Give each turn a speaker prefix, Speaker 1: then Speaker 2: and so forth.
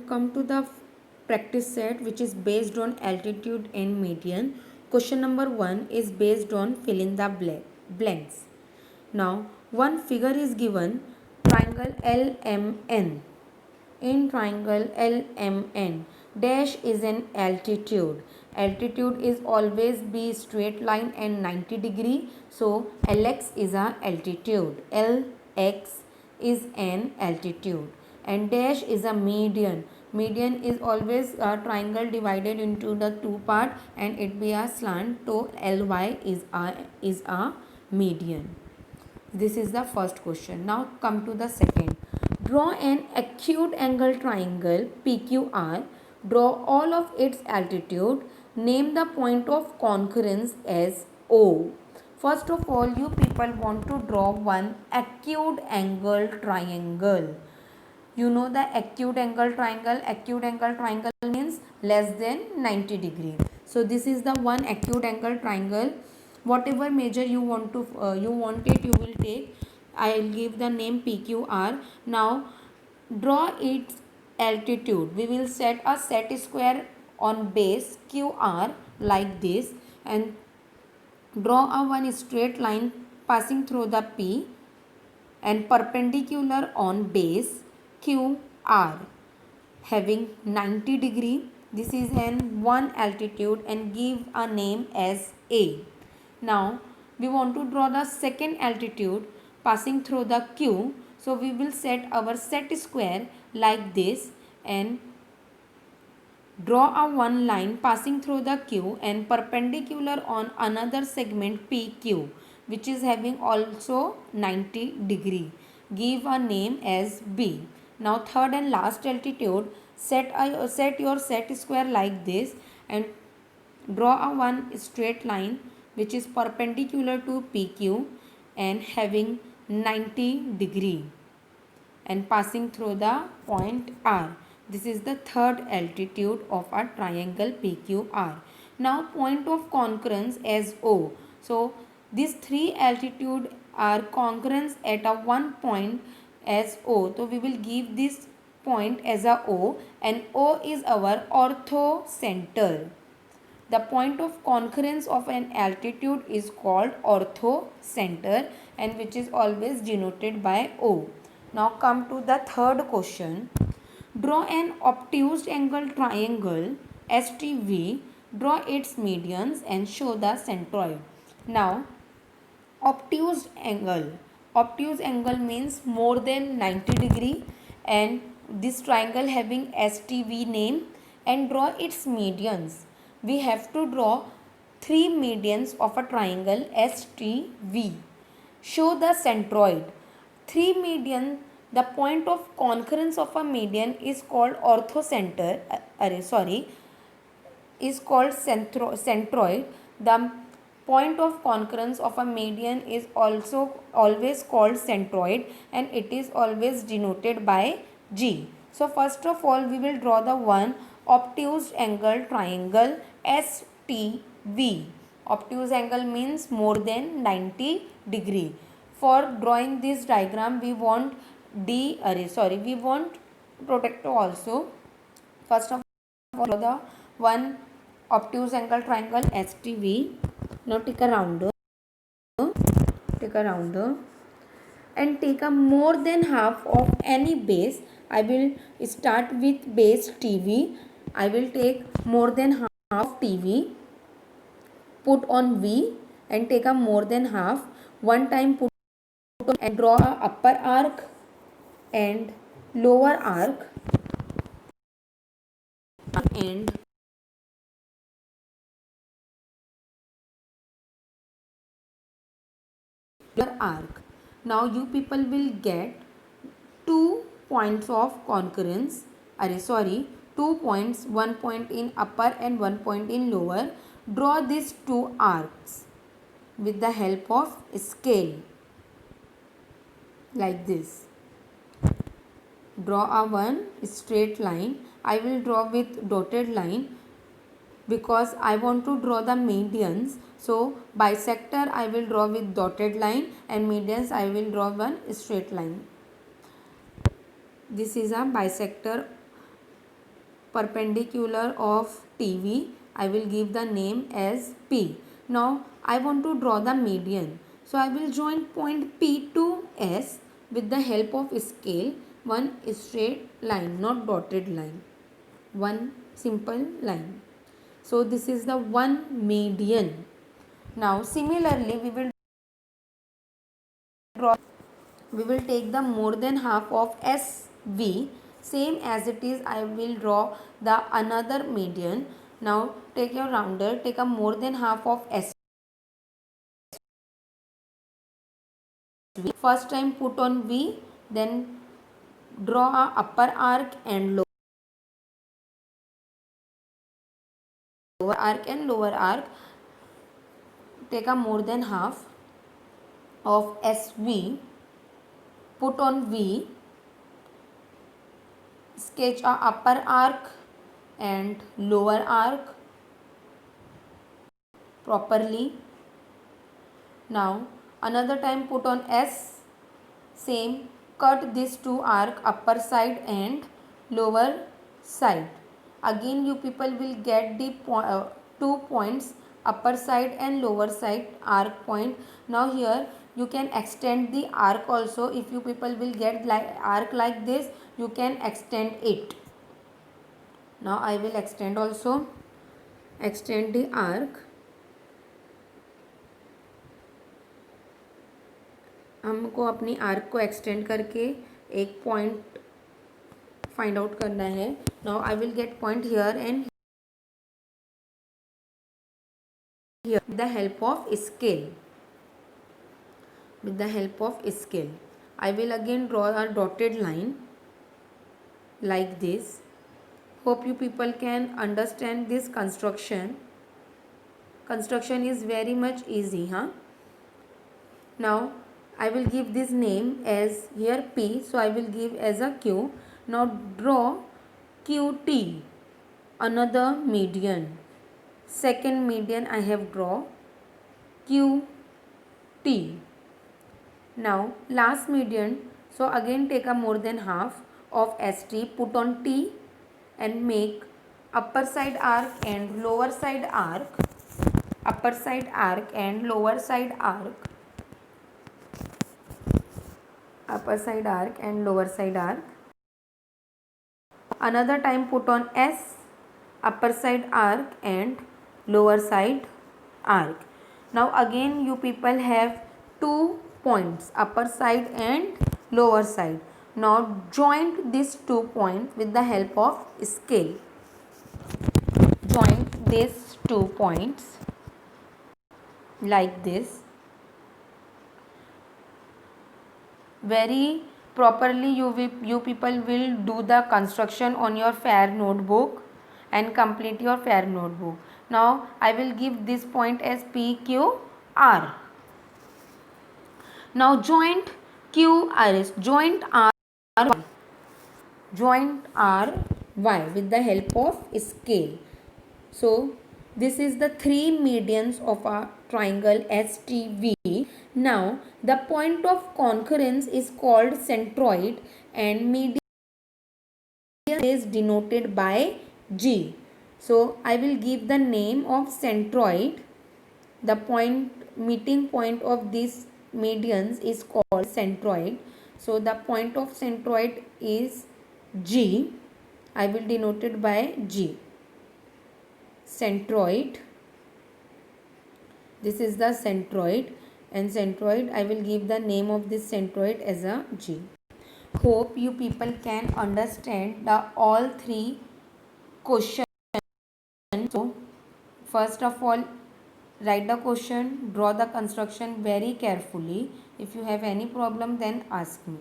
Speaker 1: come to the practice set, which is based on altitude and median. Question number 1 is based on fill in the blanks. Now one figure is given, triangle LMN. In triangle LMN, dash is an altitude. Altitude is always be straight line and 90 degree. So Lx is a altitude. Lx is an altitude. And dash is a median. Median is always a triangle divided into the two part and it be a slant. So Ly is a median. This is the first question. Now come to the second. Draw an acute angle triangle PQR. Draw all of its altitude. Name the point of concurrence as O. First of all, you people want to draw one acute angle triangle. You know the acute angle triangle. Acute angle triangle means less than 90 degree. So this is the one acute angle triangle. Whatever measure you want to you will take. I'll give the name PQR. Now draw its altitude. We will set a set square on base QR like this and draw a one straight line passing through the P and perpendicular on base QR having 90 degree. This is an one altitude and give a name as A. Now we want to draw the second altitude passing through the Q. So we will set our set square like this and draw a one line passing through the Q and perpendicular on another segment PQ, which is having also 90 degree. Give a name as B. Now third and last altitude, set your set square like this and draw a one straight line which is perpendicular to PQ and having 90 degree and passing through the point R. This is the third altitude of a triangle PQR. Now point of concurrence as O. So these three altitude are concurrence at a one point as O. So we will give this point as a O and O is our ortho center. The point of concurrence of an altitude is called ortho center and which is always denoted by O. Now come to the third question. Draw an obtuse angle triangle STV. Draw its medians and show the centroid. Now obtuse angle. Obtuse angle means more than 90 degree and this triangle having STV name and draw its medians. We have to draw three medians of a triangle STV. Show the centroid. Three median, the point of concurrence of a median is called orthocenter. Is called centroid. The point of concurrence of a median is also always called centroid and it is always denoted by G. So first of all we will draw the one obtuse angle triangle STV. Obtuse angle means more than 90 degree. For drawing this diagram we want we want protector also. First of all draw the one obtuse angle triangle STV. Now take a rounder and take a more than half of any base. I will start with base TV. I will take more than half TV, put on V and take a more than half. One time put on and draw a upper arc and lower arc and arc. Now you people will get 2 points of concurrence. 2 points, 1 point in upper and 1 point in lower. Draw these two arcs with the help of scale like this. Draw a one straight line. I will draw with dotted line because I want to draw the medians. So bisector I will draw with dotted line and medians I will draw one straight line. This is a bisector perpendicular of TV. I will give the name as P. Now I want to draw the median, so I will join point P to S with the help of scale. One straight line, not dotted line, one simple line. So this is the one median. Now similarly we will take the more than half of SV. Same as it is, I will draw the another median. Now take your rounder, take a more than half of SV. First time put on V, then draw a upper arc and lower arc and lower arc. Take a more than half of SV, put on V, sketch a upper arc and lower arc properly. Now another time put on S, same, cut these two arc, upper side and lower side. Again you people will get the 2 points, upper side and lower side arc point. Now here you can extend the arc also. If you people will get arc like this, you can extend it. Now I will extend also, extend the arc. हमको अपनी arc को extend करके एक point find out करना है. Now I will get point here and here with the help of scale. With the help of scale I will again draw a dotted line like this. Hope you people can understand this construction. Construction is very much easy, huh? Now I will give this name as here P, so I will give as a Q. Now draw QT, another median. Second median I have draw QT. Now last median, so again take a more than half of ST, put on T and make upper side arc and lower side arc, upper side arc and lower side arc, upper side arc and lower side arc. Another time put on S, upper side arc and lower side arc. Now again you people have 2 points, upper side and lower side. Now join these 2 points with the help of scale. Join these 2 points like this. Very properly you people will do the construction on your fair notebook and complete your fair notebook. Now I will give this point as PQR. Now joint QRS, joint RY with the help of scale. So this is the 3 medians of a triangle STV. Now the point of concurrence is called centroid and median is denoted by G. So I will give the name of centroid. The meeting point of these medians is called centroid. So the point of centroid is G. I will denote it by G. Centroid. This is the centroid, and centroid I will give the name of this centroid as a G. Hope you people can understand the all 3 questions. So first of all, write the question, draw the construction very carefully. If you have any problem, then ask me.